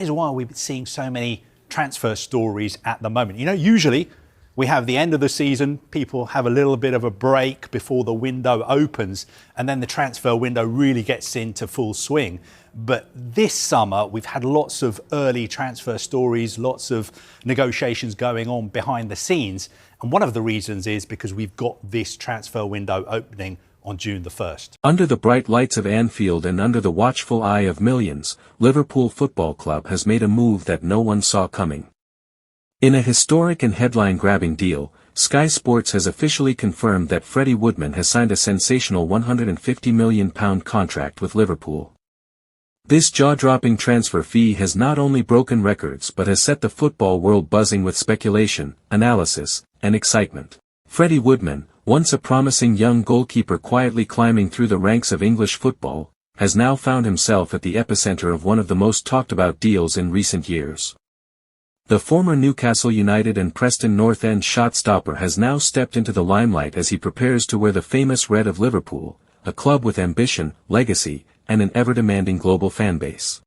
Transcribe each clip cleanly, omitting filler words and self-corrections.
Is why we've been seeing so many transfer stories at the moment. You know, usually we have the end of the season, people have a little bit of a break before the window opens, and then the transfer window really gets into full swing. But this summer, we've had lots of early transfer stories, lots of negotiations going on behind the scenes. And one of the reasons is because we've got this transfer window opening on June the 1st. Under the bright lights of Anfield and under the watchful eye of millions, Liverpool Football Club has made a move that no one saw coming. In a historic and headline-grabbing deal, Sky Sports has officially confirmed that Freddie Woodman has signed a sensational £150 million contract with Liverpool. This jaw-dropping transfer fee has not only broken records but has set the football world buzzing with speculation, analysis, and excitement. Freddie Woodman, once a promising young goalkeeper quietly climbing through the ranks of English football, has now found himself at the epicenter of one of the most talked-about deals in recent years. The former Newcastle United and Preston North End shot-stopper has now stepped into the limelight as he prepares to wear the famous red of Liverpool, a club with ambition, legacy, and an ever-demanding global fanbase.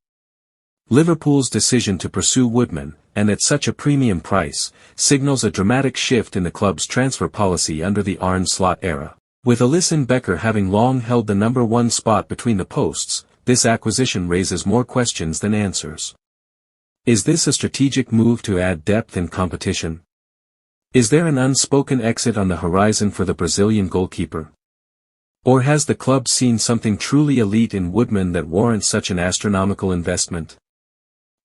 Liverpool's decision to pursue Woodman, and at such a premium price, signals a dramatic shift in the club's transfer policy under the Arne Slot era. With Alisson Becker having long held the #1 spot between the posts, this acquisition raises more questions than answers. Is this a strategic move to add depth and competition? Is there an unspoken exit on the horizon for the Brazilian goalkeeper? Or has the club seen something truly elite in Woodman that warrants such an astronomical investment?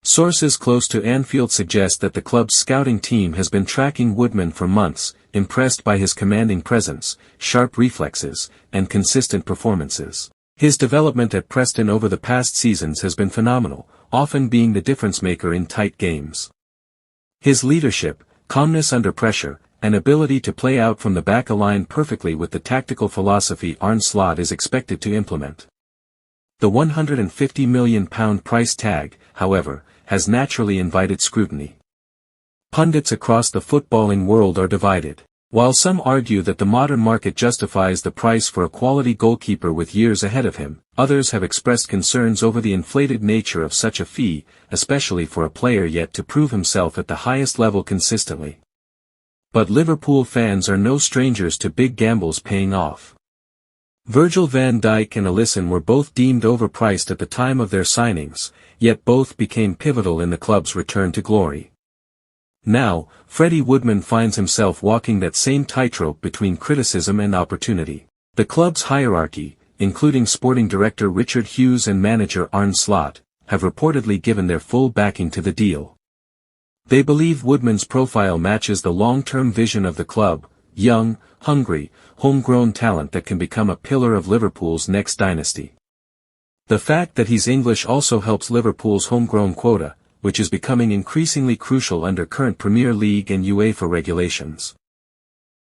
Sources close to Anfield suggest that the club's scouting team has been tracking Woodman for months, impressed by his commanding presence, sharp reflexes, and consistent performances. His development at Preston over the past seasons has been phenomenal, often being the difference-maker in tight games. His leadership, calmness under pressure, and ability to play out from the back align perfectly with the tactical philosophy Arne Slot is expected to implement. The £150 million price tag, however, has naturally invited scrutiny. Pundits across the footballing world are divided. While some argue that the modern market justifies the price for a quality goalkeeper with years ahead of him, others have expressed concerns over the inflated nature of such a fee, especially for a player yet to prove himself at the highest level consistently. But Liverpool fans are no strangers to big gambles paying off. Virgil van Dijk and Alisson were both deemed overpriced at the time of their signings, yet both became pivotal in the club's return to glory. Now, Freddie Woodman finds himself walking that same tightrope between criticism and opportunity. The club's hierarchy, including sporting director Richard Hughes and manager Arne Slot, have reportedly given their full backing to the deal. They believe Woodman's profile matches the long-term vision of the club, young, hungry, homegrown talent that can become a pillar of Liverpool's next dynasty. The fact that he's English also helps Liverpool's homegrown quota, which is becoming increasingly crucial under current Premier League and UEFA regulations.